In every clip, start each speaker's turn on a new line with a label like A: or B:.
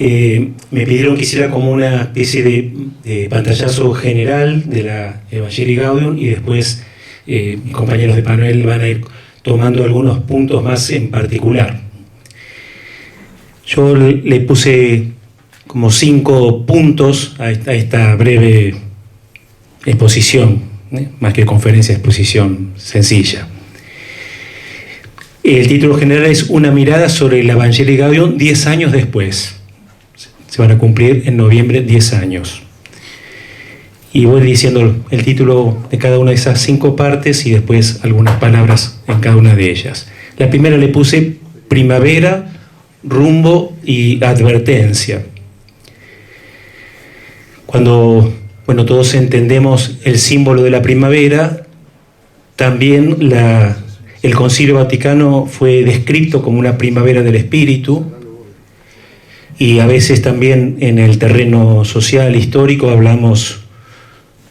A: Me pidieron que hiciera como una especie de pantallazo general de la Evangelii Gaudium, y después mis compañeros de panel van a ir tomando algunos puntos más en particular. Yo le puse como 5 puntos a esta breve exposición, más que conferencia, exposición sencilla. El título general es Una mirada sobre la Evangelii Gaudium 10 años después. Se van a cumplir en noviembre 10 años. Y voy diciendo el título de cada una de esas 5 partes y después algunas palabras en cada una de ellas. La primera le puse primavera, rumbo y advertencia. Cuando todos entendemos el símbolo de la primavera, también el Concilio Vaticano fue descrito como una primavera del espíritu, y a veces también en el terreno social, histórico, hablamos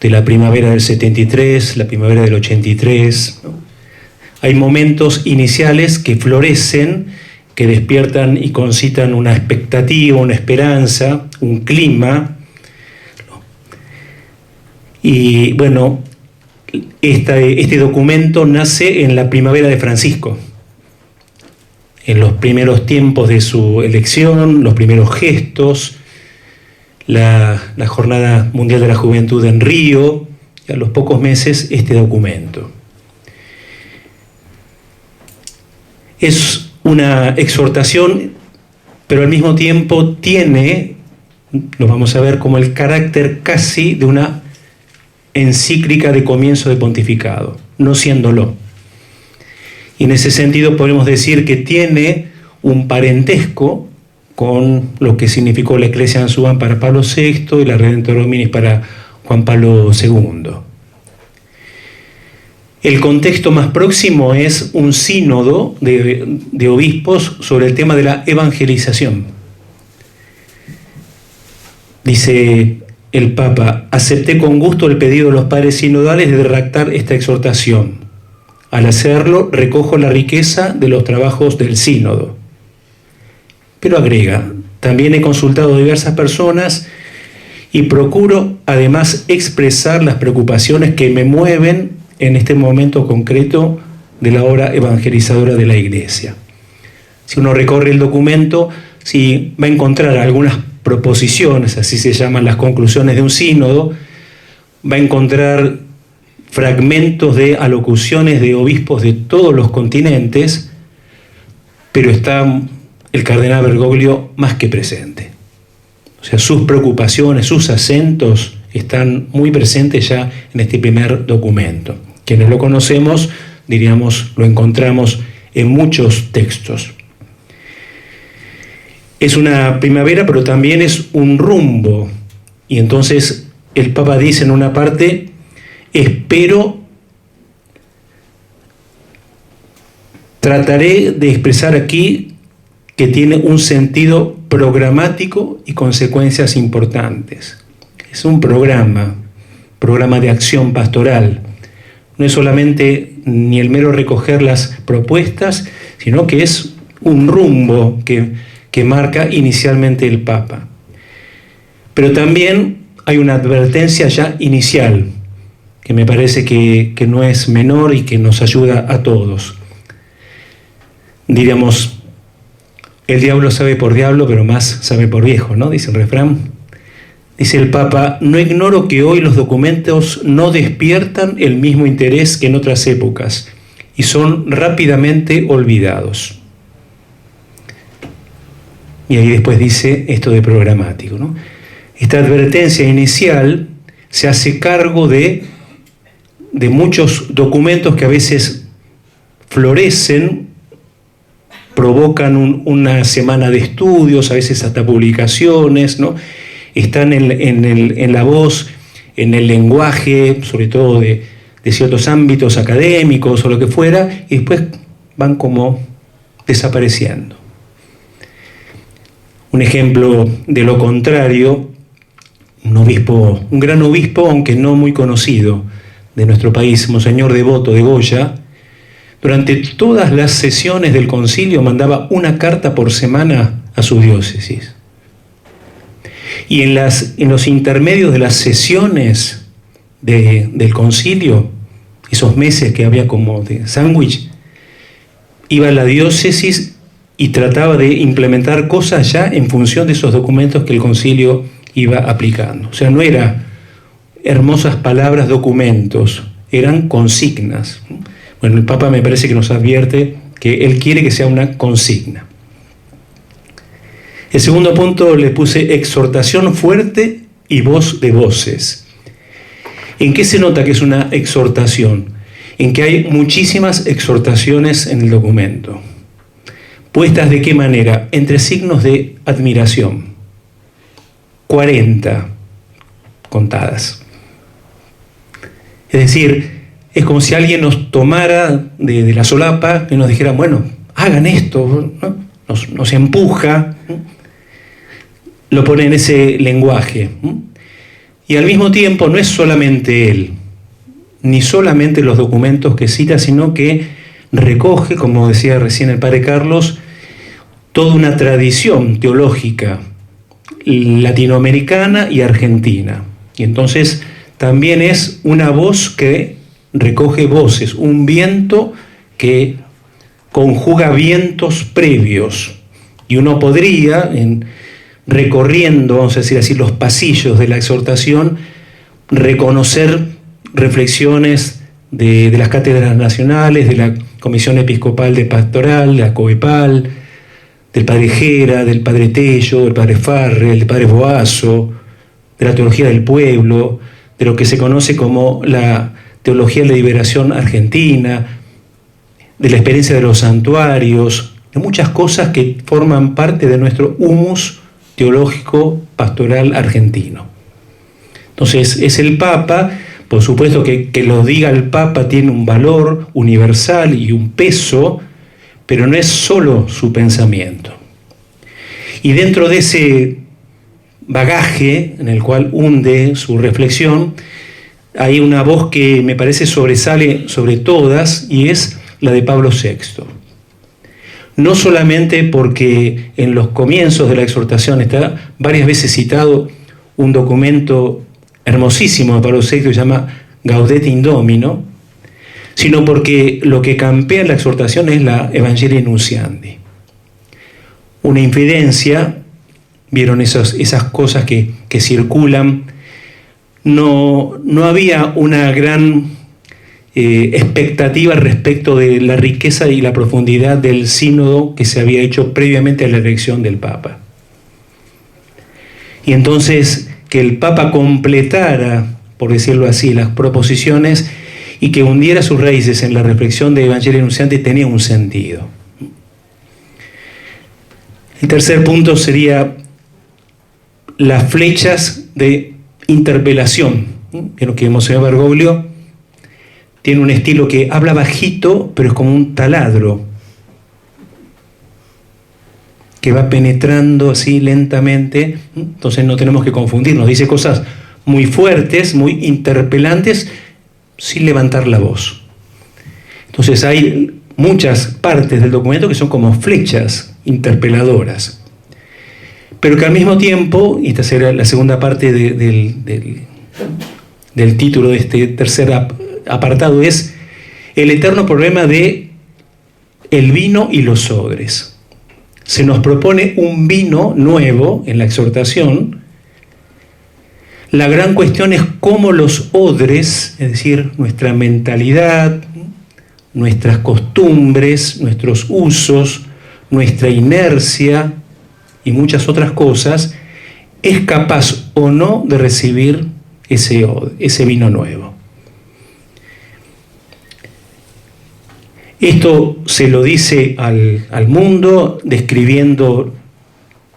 A: de la primavera del 73, la primavera del 83. Hay momentos iniciales que florecen, que despiertan y concitan una expectativa, una esperanza, un clima. Y bueno, este documento nace en la primavera de Francisco, en los primeros tiempos de su elección, los primeros gestos, la Jornada Mundial de la Juventud en Río, y a los pocos meses este documento. Es una exhortación, pero al mismo tiempo tiene, lo vamos a ver, como el carácter casi de una encíclica de comienzo de pontificado, no siéndolo. Y en ese sentido podemos decir que tiene un parentesco con lo que significó la Ecclesia Ansubam para Pablo VI y la Redemptor Hominis para Juan Pablo II. El contexto más próximo es un sínodo de obispos sobre el tema de la evangelización. Dice el Papa: acepté con gusto el pedido de los padres sinodales de redactar esta exhortación. Al hacerlo, recojo la riqueza de los trabajos del sínodo. Pero agrega: también he consultado a diversas personas y procuro además expresar las preocupaciones que me mueven en este momento concreto de la obra evangelizadora de la Iglesia. Si uno recorre el documento, sí va a encontrar algunas proposiciones, así se llaman las conclusiones de un sínodo, va a encontrar fragmentos de alocuciones de obispos de todos los continentes, pero está el cardenal Bergoglio más que presente. O sea, sus preocupaciones, sus acentos están muy presentes ya en este primer documento. Quienes lo conocemos, diríamos, lo encontramos en muchos textos. Es una primavera, pero también es un rumbo. Y entonces el Papa dice en una parte: trataré de expresar aquí que tiene un sentido programático y consecuencias importantes. Es un programa de acción pastoral. No es solamente ni el mero recoger las propuestas, sino que es un rumbo que marca inicialmente el Papa. Pero también hay una advertencia ya inicial, que me parece que no es menor y que nos ayuda a todos. Diríamos, el diablo sabe por diablo, pero más sabe por viejo, ¿no? Dice el refrán. Dice el Papa: no ignoro que hoy los documentos no despiertan el mismo interés que en otras épocas y son rápidamente olvidados. Y ahí después dice esto de programático, ¿no? Esta advertencia inicial se hace cargo de muchos documentos que a veces florecen, provocan una semana de estudios, a veces hasta publicaciones, ¿no? Están en la voz, en el lenguaje, sobre todo de ciertos ámbitos académicos o lo que fuera, y después van como desapareciendo. Un ejemplo de lo contrario, un gran obispo, aunque no muy conocido, de nuestro país, Monseñor Devoto de Goya, durante todas las sesiones del concilio mandaba una carta por semana a su diócesis. Y en los intermedios de las sesiones del concilio, esos meses que había como de sándwich, iba a la diócesis y trataba de implementar cosas ya en función de esos documentos que el concilio iba aplicando. O sea, no eran hermosas palabras, documentos, eran consignas. Bueno, el Papa me parece que nos advierte que él quiere que sea una consigna. El segundo punto le puse exhortación fuerte y voz de voces. ¿En qué se nota que es una exhortación? En que hay muchísimas exhortaciones en el documento. ¿Puestas de qué manera? Entre signos de admiración. 40 contadas. Es decir, es como si alguien nos tomara de la solapa y nos dijera, bueno, hagan esto, ¿no? Nos empuja, ¿no? Lo pone en ese lenguaje. ¿No? Y al mismo tiempo no es solamente él, ni solamente los documentos que cita, sino que recoge, como decía recién el padre Carlos, toda una tradición teológica latinoamericana y argentina. Y entonces también es una voz que recoge voces, un viento que conjuga vientos previos. Y uno podría, recorriendo, vamos a decir así, los pasillos de la exhortación, reconocer reflexiones de las cátedras nacionales, de la Comisión Episcopal de Pastoral, de la COEPAL, del padre Gera, del padre Tello, del padre Farrell, del padre Boazo, de la teología del pueblo, de lo que se conoce como la teología de la liberación argentina, de la experiencia de los santuarios, de muchas cosas que forman parte de nuestro humus teológico pastoral argentino. Entonces, es el Papa, por supuesto que lo diga el Papa tiene un valor universal y un peso, pero no es solo su pensamiento. Y dentro de ese bagaje en el cual hunde su reflexión, hay una voz que me parece sobresale sobre todas y es la de Pablo VI. No solamente porque en los comienzos de la exhortación está varias veces citado un documento hermosísimo de Pablo VI que se llama Gaudete in Domino, sino porque lo que campea en la exhortación es la Evangelii Nuntiandi. Una infidencia, vieron esas cosas que circulan, no había una gran expectativa respecto de la riqueza y la profundidad del sínodo que se había hecho previamente a la elección del Papa. Y entonces que el Papa completara, por decirlo así, las proposiciones y que hundiera sus raíces en la reflexión de Evangelii Nuntiandi tenía un sentido. El tercer punto sería las flechas de interpelación. Vieron que Monseñor Bergoglio tiene un estilo que habla bajito, pero es como un taladro que va penetrando así lentamente. Entonces no tenemos que confundirnos. Dice cosas muy fuertes, muy interpelantes, sin levantar la voz. Entonces hay muchas partes del documento que son como flechas interpeladoras, pero que al mismo tiempo, y esta será la segunda parte del título de este tercer apartado, es el eterno problema de el vino y los odres. Se nos propone un vino nuevo en la exhortación. La gran cuestión es cómo los odres, es decir, nuestra mentalidad, nuestras costumbres, nuestros usos, nuestra inercia y muchas otras cosas, es capaz o no de recibir ese vino nuevo. Esto se lo dice al mundo, describiendo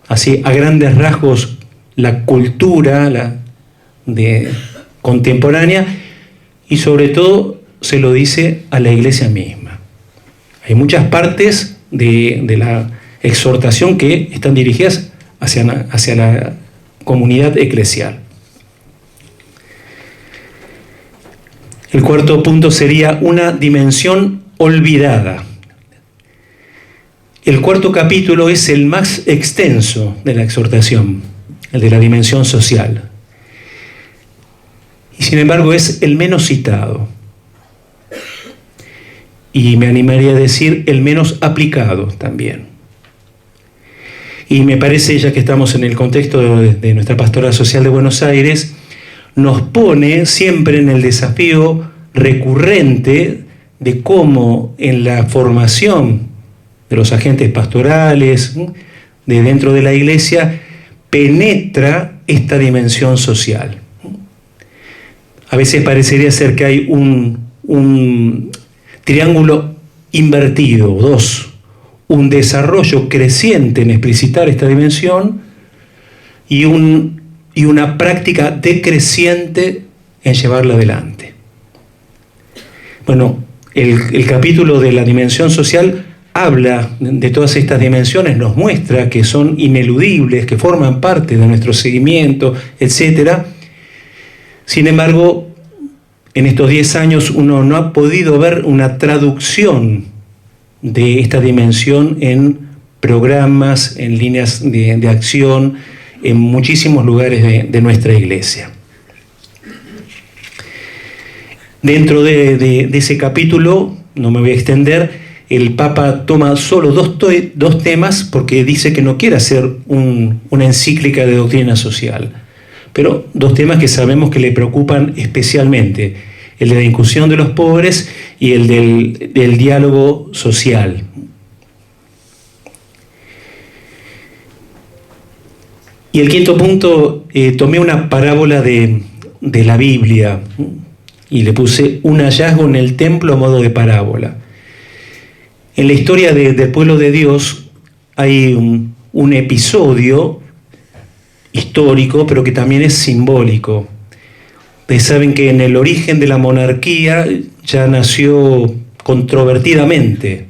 A: así a grandes rasgos la cultura contemporánea, y sobre todo se lo dice a la Iglesia misma. Hay muchas partes de la exhortación que están dirigidas hacia la comunidad eclesial. El cuarto punto sería una dimensión olvidada. El cuarto capítulo es el más extenso de la exhortación. el de la dimensión social. Y sin embargo es el menos citado. Y me animaría a decir el menos aplicado también. Y me parece, ya que estamos en el contexto de nuestra Pastoral Social de Buenos Aires, nos pone siempre en el desafío recurrente de cómo en la formación de los agentes pastorales, de dentro de la Iglesia, penetra esta dimensión social. A veces parecería ser que hay un triángulo invertido, dos, un desarrollo creciente en explicitar esta dimensión y una práctica decreciente en llevarla adelante. Bueno, el capítulo de la dimensión social habla de todas estas dimensiones, nos muestra que son ineludibles, que forman parte de nuestro seguimiento, etc. Sin embargo, en estos 10 años uno no ha podido ver una traducción de esta dimensión en programas, en líneas de acción, en muchísimos lugares de nuestra Iglesia. Dentro de ese capítulo, no me voy a extender, el Papa toma solo dos temas porque dice que no quiere hacer una encíclica de doctrina social, pero dos temas que sabemos que le preocupan especialmente: el de la inclusión de los pobres y el del diálogo social. Y el quinto punto, tomé una parábola de la Biblia y le puse un hallazgo en el templo a modo de parábola. En la historia del pueblo de Dios hay un episodio histórico, pero que también es simbólico. Ustedes saben que en el origen de la monarquía ya nació controvertidamente,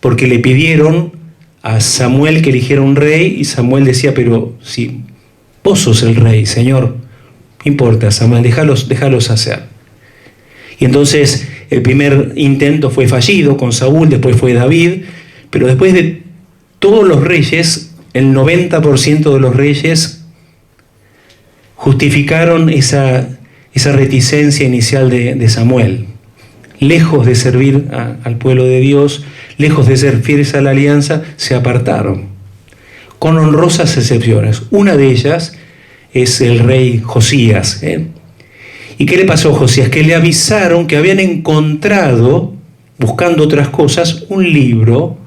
A: porque le pidieron a Samuel que eligiera un rey, y Samuel decía: pero si vos sos el rey, Señor, no importa, Samuel, déjalos hacer. Y entonces el primer intento fue fallido con Saúl, después fue David, pero después de todos los reyes, el 90% de los reyes justificaron esa reticencia inicial de Samuel. Lejos de servir al pueblo de Dios, lejos de ser fieles a la alianza, se apartaron, con honrosas excepciones. Una de ellas es el rey Josías. ¿Y qué le pasó a Josías? Que le avisaron que habían encontrado, buscando otras cosas, un libro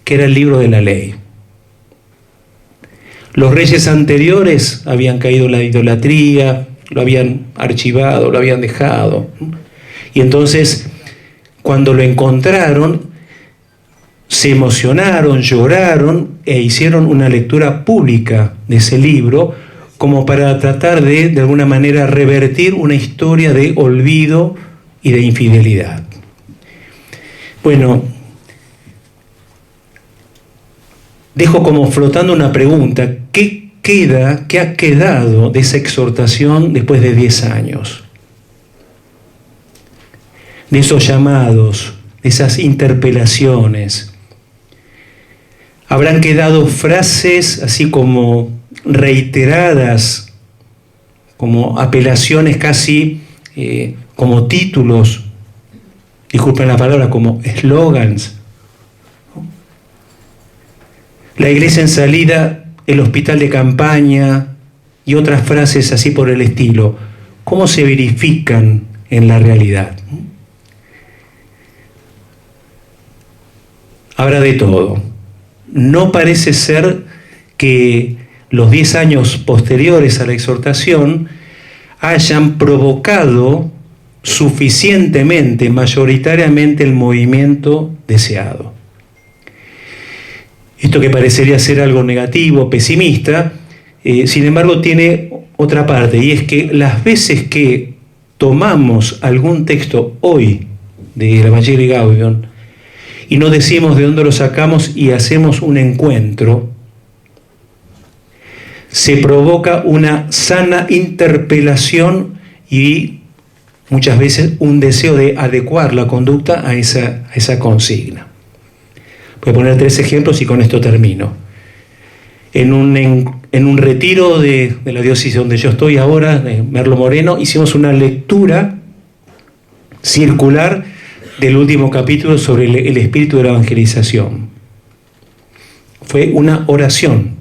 A: que era el libro de la ley. Los reyes anteriores habían caído en la idolatría, lo habían archivado, lo habían dejado. Y entonces, cuando lo encontraron, se emocionaron, lloraron e hicieron una lectura pública de ese libro, como para tratar de alguna manera, revertir una historia de olvido y de infidelidad. Bueno, dejo como flotando una pregunta: ¿qué ha quedado de esa exhortación después de 10 años? De esos llamados, de esas interpelaciones. Habrán quedado frases así como reiteradas, como apelaciones casi como títulos, disculpen la palabra, como eslogans. La iglesia en salida, el hospital de campaña y otras frases así por el estilo. ¿Cómo se verifican en la realidad? Habrá de todo. No parece ser que los 10 años posteriores a la exhortación hayan provocado suficientemente, mayoritariamente, el movimiento deseado. Esto que parecería ser algo negativo, pesimista, sin embargo tiene otra parte, y es que las veces que tomamos algún texto hoy del Evangelii Gaudium y no decimos de dónde lo sacamos y hacemos un encuentro, se provoca una sana interpelación y muchas veces un deseo de adecuar la conducta a esa consigna. Voy a poner 3 ejemplos y con esto termino. en un retiro de la diócesis donde yo estoy ahora, de Merlo Moreno, hicimos una lectura circular del último capítulo sobre el espíritu de la evangelización. Fue una oración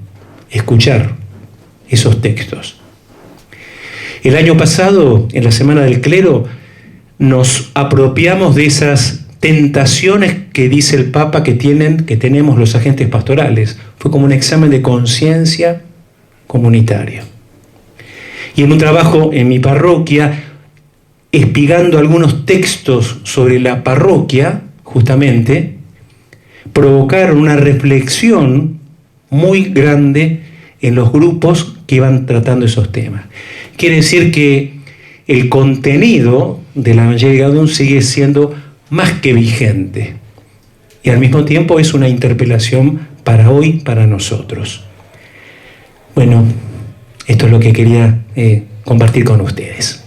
A: escuchar esos textos. El año pasado, en la Semana del Clero, nos apropiamos de esas tentaciones que dice el Papa que tenemos los agentes pastorales. Fue como un examen de conciencia comunitario. Y en un trabajo en mi parroquia, espigando algunos textos sobre la parroquia, justamente, provocaron una reflexión muy grande en los grupos que iban tratando esos temas. Quiere decir que el contenido del Evangelio Gaudium sigue siendo más que vigente y al mismo tiempo es una interpelación para hoy, para nosotros. Bueno, esto es lo que quería compartir con ustedes.